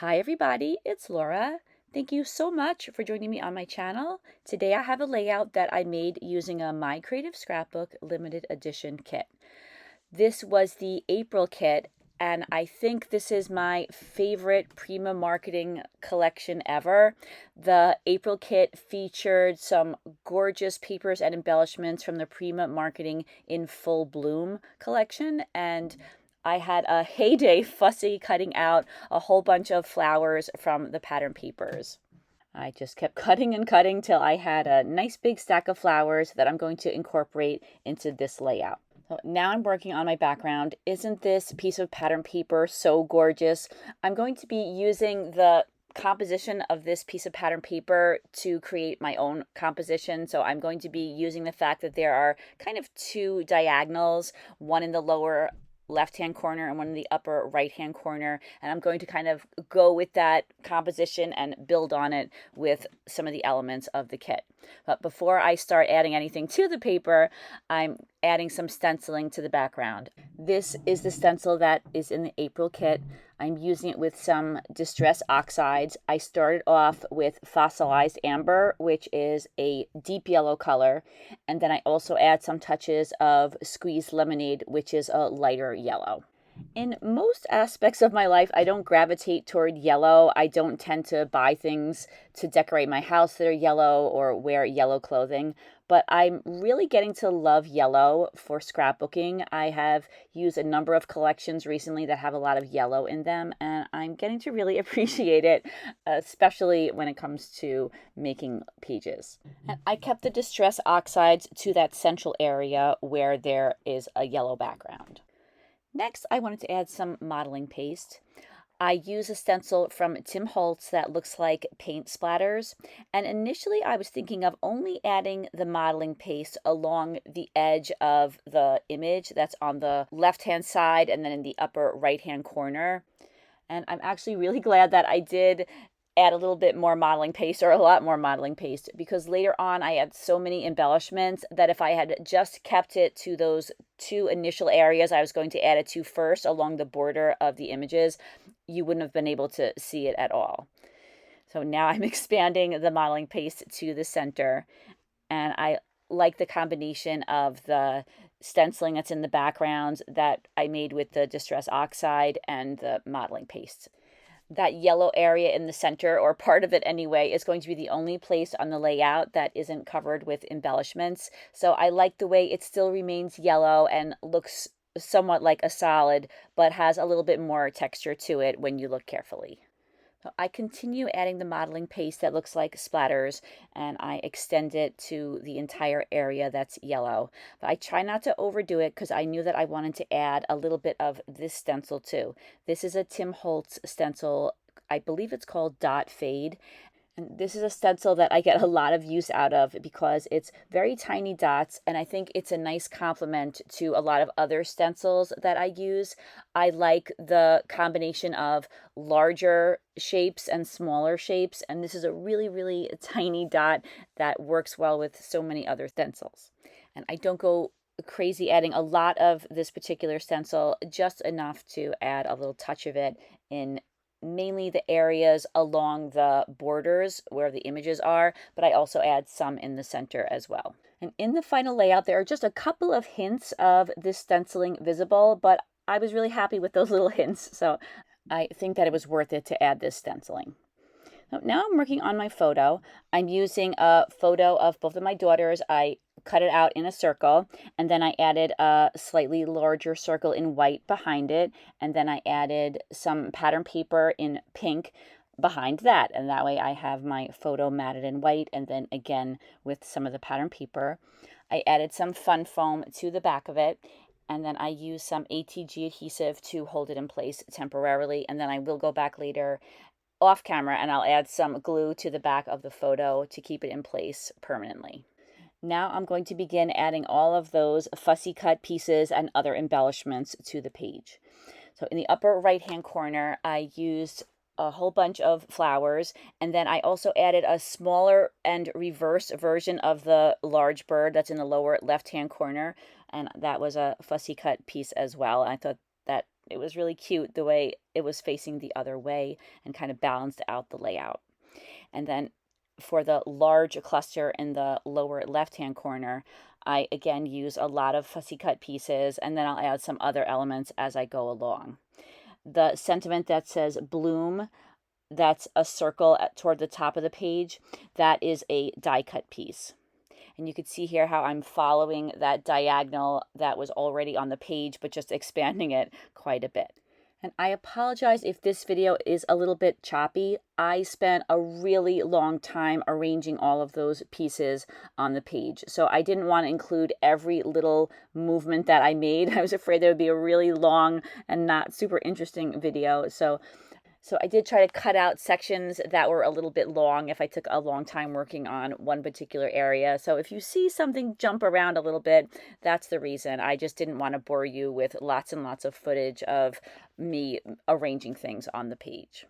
Hi everybody, it's Laura. Thank you so much for joining me on my channel. Today I have a layout that I made using a My Creative Scrapbook limited edition kit. This was the April kit, and I think this is my favorite Prima Marketing collection ever. The April kit featured some gorgeous papers and embellishments from the Prima Marketing in Full Bloom collection, and I had a heyday fussy cutting out a whole bunch of flowers from the pattern papers. I just kept cutting and cutting till I had a nice big stack of flowers that I'm going to incorporate into this layout. So now I'm working on my background. Isn't this piece of pattern paper so gorgeous? I'm going to be using the composition of this piece of pattern paper to create my own composition. So I'm going to be using the fact that there are kind of two diagonals, one in the lower left-hand corner and one in the upper right-hand corner, and I'm going to kind of go with that composition and build on it with some of the elements of the kit. But before I start adding anything to the paper, I'm adding some stenciling to the background. This is the stencil that is in the April kit. I'm using it with some Distress Oxides. I started off with Fossilized Amber, which is a deep yellow color, and then I also add some touches of Squeezed Lemonade, which is a lighter yellow. In most aspects of my life, I don't gravitate toward yellow. I don't tend to buy things to decorate my house that are yellow or wear yellow clothing, but I'm really getting to love yellow for scrapbooking. I have used a number of collections recently that have a lot of yellow in them, and I'm getting to really appreciate it, especially when it comes to making pages. And I kept the Distress Oxides to that central area where there is a yellow background. Next, I wanted to add some modeling paste. I use a stencil from Tim Holtz that looks like paint splatters. And initially I was thinking of only adding the modeling paste along the edge of the image that's on the left-hand side and then in the upper right-hand corner. And I'm actually really glad that I did add a little bit more modeling paste, or a lot more modeling paste, because later on I had so many embellishments that if I had just kept it to those two initial areas I was going to add it to first along the border of the images, you wouldn't have been able to see it at all. So now I'm expanding the modeling paste to the center, and I like the combination of the stenciling that's in the background that I made with the Distress Oxide and the modeling paste. That yellow area in the center, or part of it anyway, is going to be the only place on the layout that isn't covered with embellishments. So I like the way it still remains yellow and looks somewhat like a solid, but has a little bit more texture to it when you look carefully. So I continue adding the modeling paste that looks like splatters, and I extend it to the entire area that's yellow. But I try not to overdo it because I knew that I wanted to add a little bit of this stencil too. This is a Tim Holtz stencil. I believe it's called Dot Fade. And this is a stencil that I get a lot of use out of because it's very tiny dots, and I think it's a nice complement to a lot of other stencils that I use. I like the combination of larger shapes and smaller shapes, and this is a really, really tiny dot that works well with so many other stencils. And I don't go crazy adding a lot of this particular stencil, just enough to add a little touch of it in mainly the areas along the borders where the images are, but I also add some in the center as well. And in the final layout, there are just a couple of hints of this stenciling visible, but I was really happy with those little hints, so I think that it was worth it to add this stenciling. So now I'm working on my photo. I'm using a photo of both of my daughters. I cut it out in a circle, and then I added a slightly larger circle in white behind it, and then I added some pattern paper in pink behind that, and that way I have my photo matted in white, and then again with some of the pattern paper. I added some fun foam to the back of it, and then I use some ATG adhesive to hold it in place temporarily, and then I will go back later off camera and I'll add some glue to the back of the photo to keep it in place permanently. Now I'm going to begin adding all of those fussy cut pieces and other embellishments to the page. So in the upper right hand corner, I used a whole bunch of flowers, and then I also added a smaller and reverse version of the large bird that's in the lower left hand corner, and that was a fussy cut piece as well. I thought that It was really cute the way it was facing the other way and kind of balanced out the layout. And then for the large cluster in the lower left-hand corner, I again use a lot of fussy cut pieces, and then I'll add some other elements as I go along. The sentiment that says bloom, that's a circle toward the top of the page, that is a die cut piece. And you can see here how I'm following that diagonal that was already on the page, but just expanding it quite a bit. And I apologize if this video is a little bit choppy. I spent a really long time arranging all of those pieces on the page. So I didn't want to include every little movement that I made. I was afraid there would be a really long and not super interesting video. So I did try to cut out sections that were a little bit long if I took a long time working on one particular area. So if you see something jump around a little bit, that's the reason. I just didn't want to bore you with lots and lots of footage of me arranging things on the page.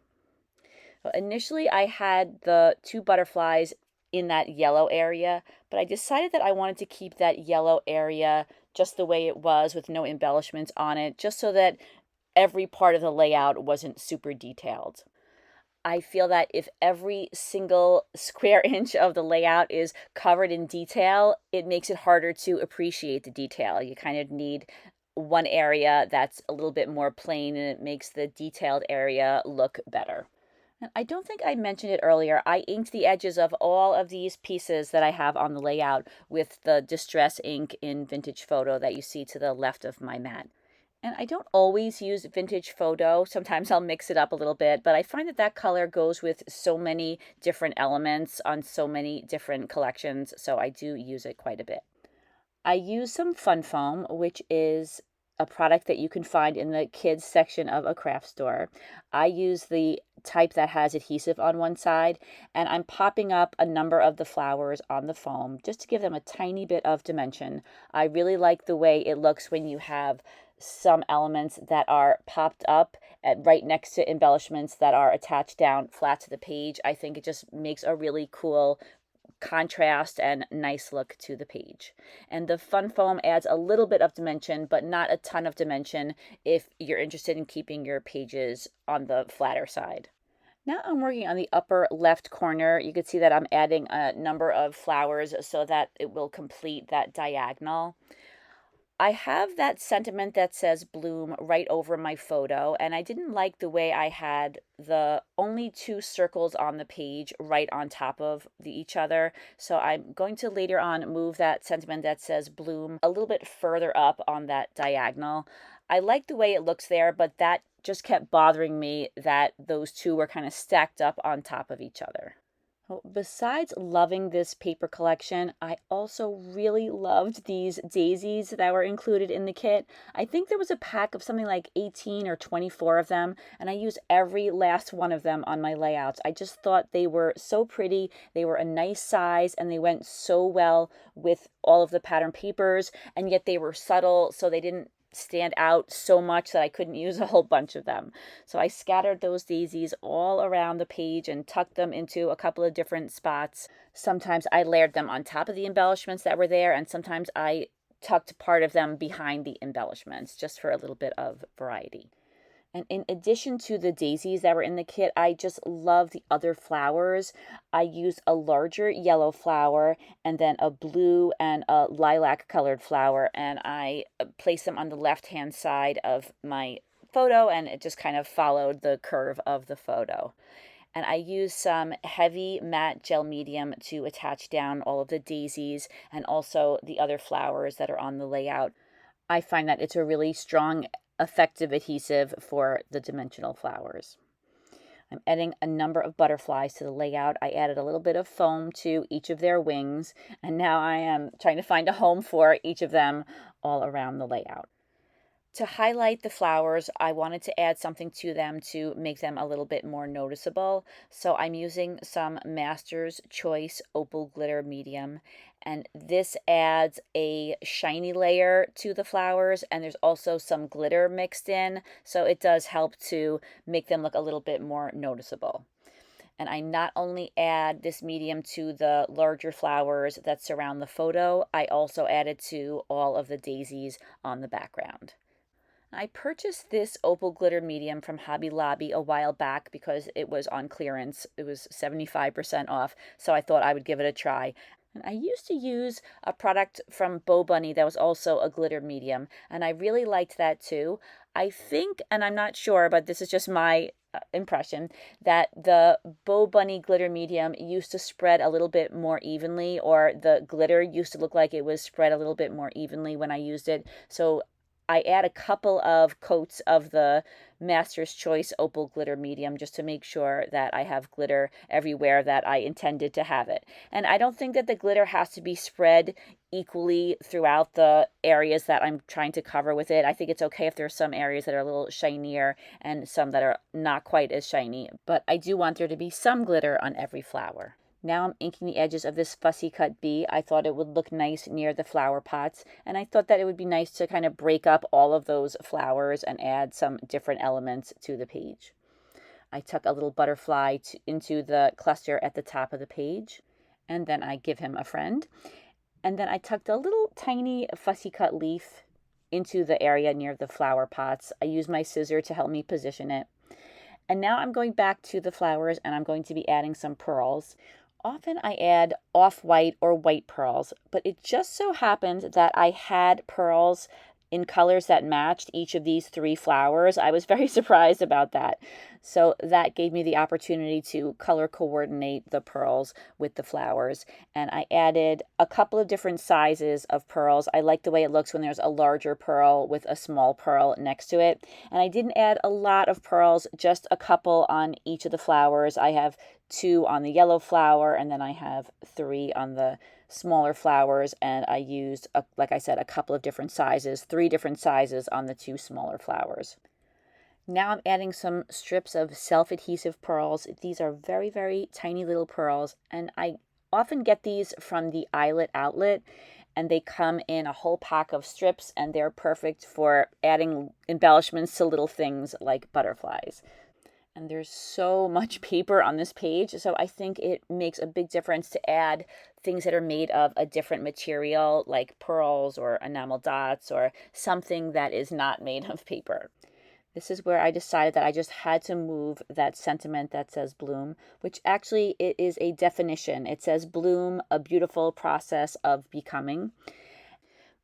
Well, initially, I had the 2 butterflies in that yellow area, but I decided that I wanted to keep that yellow area just the way it was with no embellishments on it, just so that every part of the layout wasn't super detailed. I feel that if every single square inch of the layout is covered in detail, it makes it harder to appreciate the detail. You kind of need one area that's a little bit more plain, and it makes the detailed area look better. And I don't think I mentioned it earlier. I inked the edges of all of these pieces that I have on the layout with the Distress ink in Vintage Photo that you see to the left of my mat. And I don't always use Vintage Photo. Sometimes I'll mix it up a little bit, but I find that that color goes with so many different elements on so many different collections, so I do use it quite a bit. I use some Fun Foam, which is a product that you can find in the kids section of a craft store. I use the type that has adhesive on one side, and I'm popping up a number of the flowers on the foam just to give them a tiny bit of dimension. I really like the way it looks when you have some elements that are popped up right next to embellishments that are attached down flat to the page. I think it just makes a really cool contrast and nice look to the page. And the Fun Foam adds a little bit of dimension, but not a ton of dimension if you're interested in keeping your pages on the flatter side. Now I'm working on the upper left corner. You can see that I'm adding a number of flowers so that it will complete that diagonal. I have that sentiment that says bloom right over my photo, and I didn't like the way I had the only 2 circles on the page right on top of each other. So I'm going to later on move that sentiment that says bloom a little bit further up on that diagonal. I like the way it looks there, but that just kept bothering me that those 2 were kind of stacked up on top of each other. Well, besides loving this paper collection, I also really loved these daisies that were included in the kit. I think there was a pack of something like 18 or 24 of them, and I used every last one of them on my layouts. I just thought they were so pretty, they were a nice size, and they went so well with all of the pattern papers, and yet they were subtle, so they didn't stand out so much that I couldn't use a whole bunch of them. So I scattered those daisies all around the page and tucked them into a couple of different spots. Sometimes I layered them on top of the embellishments that were there, and sometimes I tucked part of them behind the embellishments just for a little bit of variety. And in addition to the daisies that were in the kit, I just love the other flowers. I used a larger yellow flower and then a blue and a lilac colored flower, and I placed them on the left-hand side of my photo, and it just kind of followed the curve of the photo. And I used some heavy matte gel medium to attach down all of the daisies and also the other flowers that are on the layout. I find that it's a really strong, effective adhesive for the dimensional flowers. I'm adding a number of butterflies to the layout. I added a little bit of foam to each of their wings, and now I am trying to find a home for each of them all around the layout. To highlight the flowers, I wanted to add something to them to make them a little bit more noticeable. So I'm using some Master's Choice Opal Glitter Medium, and this adds a shiny layer to the flowers, and there's also some glitter mixed in, so it does help to make them look a little bit more noticeable. And I not only add this medium to the larger flowers that surround the photo, I also added to all of the daisies on the background. I purchased this Opal glitter medium from Hobby Lobby a while back because it was on clearance. It was 75% off, so I thought I would give it a try. And I used to use a product from Bo Bunny that was also a glitter medium, and I really liked that too. I think, and I'm not sure, but this is just my impression, that the Bo Bunny glitter medium used to spread a little bit more evenly, or the glitter used to look like it was spread a little bit more evenly when I used it. So I add a couple of coats of the Master's Choice Opal glitter medium just to make sure that I have glitter everywhere that I intended to have it. And I don't think that the glitter has to be spread equally throughout the areas that I'm trying to cover with it. I think it's okay if there's some areas that are a little shinier and some that are not quite as shiny, but I do want there to be some glitter on every flower. Now I'm inking the edges of this fussy cut bee. I thought it would look nice near the flower pots, and I thought that it would be nice to kind of break up all of those flowers and add some different elements to the page. I tuck a little butterfly into the cluster at the top of the page, and then I give him a friend. And then I tucked a little tiny fussy cut leaf into the area near the flower pots. I use my scissor to help me position it. And now I'm going back to the flowers, and I'm going to be adding some pearls. Often I add off-white or white pearls, but it just so happened that I had pearls in colors that matched each of these three flowers. I was very surprised about that. So that gave me the opportunity to color coordinate the pearls with the flowers. And I added a couple of different sizes of pearls. I like the way it looks when there's a larger pearl with a small pearl next to it. And I didn't add a lot of pearls, just a couple on each of the flowers. I have 2 on the yellow flower, and then I have 3 on the smaller flowers, and I used, like I said, a couple of different sizes, 3 different sizes on the 2 smaller flowers. Now I'm adding some strips of self-adhesive pearls. These are very, very tiny little pearls, and I often get these from the Eyelet Outlet, and they come in a whole pack of strips, and they're perfect for adding embellishments to little things like butterflies. And there's so much paper on this page, so I think it makes a big difference to add things that are made of a different material, like pearls or enamel dots or something that is not made of paper. This is where I decided that I just had to move that sentiment that says bloom, which actually it is a definition. It says bloom, a beautiful process of becoming.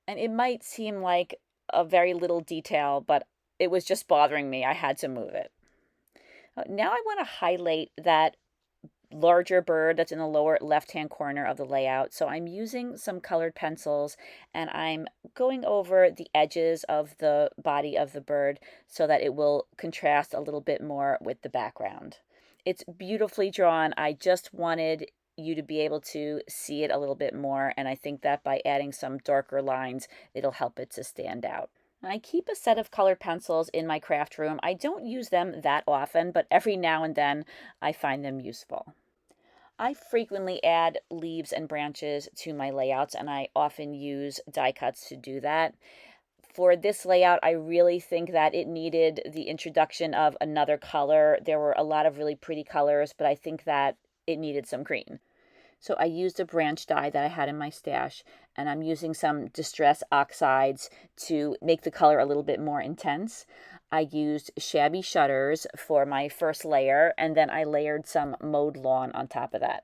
And it might seem like a very little detail, but it was just bothering me. I had to move it. Now I want to highlight that larger bird that's in the lower left-hand corner of the layout. So I'm using some colored pencils, and I'm going over the edges of the body of the bird so that it will contrast a little bit more with the background. It's beautifully drawn. I just wanted you to be able to see it a little bit more, and I think that by adding some darker lines, it'll help it to stand out. I keep a set of colored pencils in my craft room. I don't use them that often, but every now and then I find them useful. I frequently add leaves and branches to my layouts, and I often use die cuts to do that. For this layout, I really think that it needed the introduction of another color. There were a lot of really pretty colors, but I think that it needed some green. So I used a branch die that I had in my stash, and I'm using some Distress Oxides to make the color a little bit more intense. I used shabby shutters for my first layer, and then I layered some mowed lawn on top of that.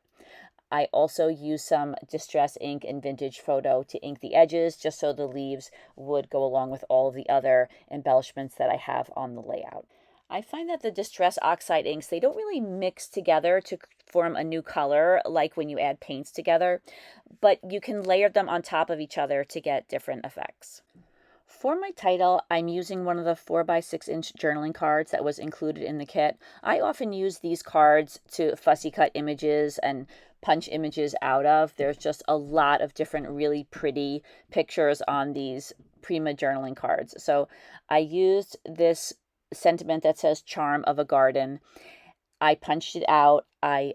I also used some Distress ink and Vintage Photo to ink the edges, just so the leaves would go along with all of the other embellishments that I have on the layout. I find that the Distress Oxide inks, they don't really mix together to form a new color like when you add paints together, but you can layer them on top of each other to get different effects. For my title, I'm using one of the 4x6-inch journaling cards that was included in the kit. I often use these cards to fussy cut images and punch images out of. There's just a lot of different really pretty pictures on these Prima journaling cards. So I used this sentiment that says charm of a garden. I punched it out. I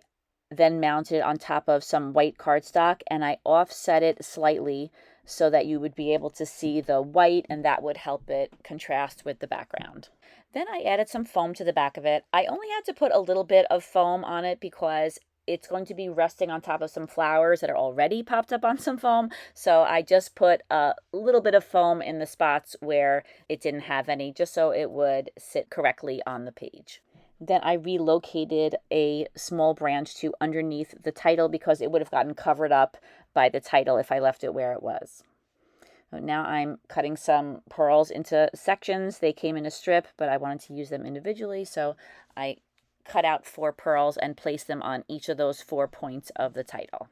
then mounted it on top of some white cardstock, and I offset it slightly so that you would be able to see the white, and that would help it contrast with the background. Then I added some foam to the back of it. I only had to put a little bit of foam on it because it's going to be resting on top of some flowers that are already popped up on some foam. So I just put a little bit of foam in the spots where it didn't have any, just so it would sit correctly on the page. Then I relocated a small branch to underneath the title because it would have gotten covered up by the title if I left it where it was. So now I'm cutting some pearls into sections. They came in a strip, but I wanted to use them individually, so I cut out 4 pearls and place them on each of those 4 points of the title.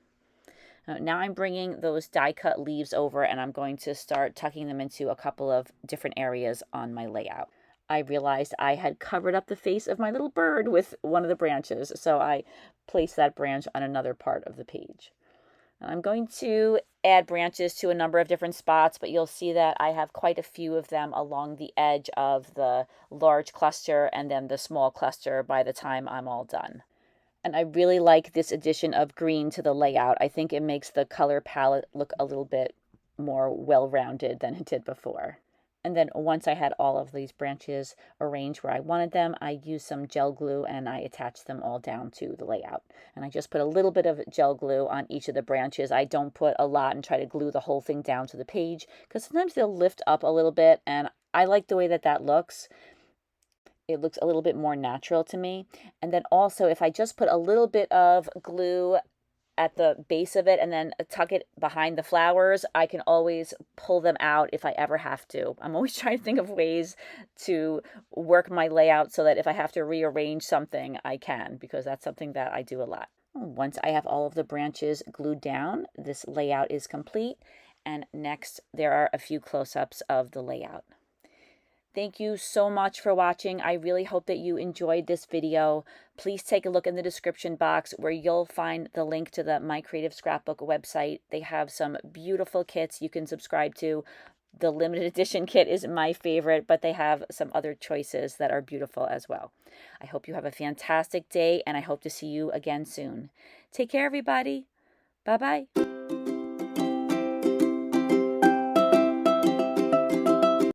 Now I'm bringing those die cut leaves over, and I'm going to start tucking them into a couple of different areas on my layout. I realized I had covered up the face of my little bird with one of the branches, so I placed that branch on another part of the page. I'm going to add branches to a number of different spots, but you'll see that I have quite a few of them along the edge of the large cluster and then the small cluster by the time I'm all done. And I really like this addition of green to the layout. I think it makes the color palette look a little bit more well-rounded than it did before. And then once I had all of these branches arranged where I wanted them, I used some gel glue and I attached them all down to the layout. And I just put a little bit of gel glue on each of the branches. I don't put a lot and try to glue the whole thing down to the page because sometimes they'll lift up a little bit, and I like the way that looks. It looks a little bit more natural to me. And then also, if I just put a little bit of glue at the base of it and then tuck it behind the flowers, I can always pull them out if I ever have to. I'm always trying to think of ways to work my layout so that if I have to rearrange something, I can, because that's something that I do a lot. Once I have all of the branches glued down, this layout is complete. And next, there are a few close-ups of the layout. Thank you so much for watching. I really hope that you enjoyed this video. Please take a look in the description box where you'll find the link to the My Creative Scrapbook website. They have some beautiful kits you can subscribe to. The limited edition kit is my favorite, but they have some other choices that are beautiful as well. I hope you have a fantastic day, and I hope to see you again soon. Take care, everybody. Bye-bye.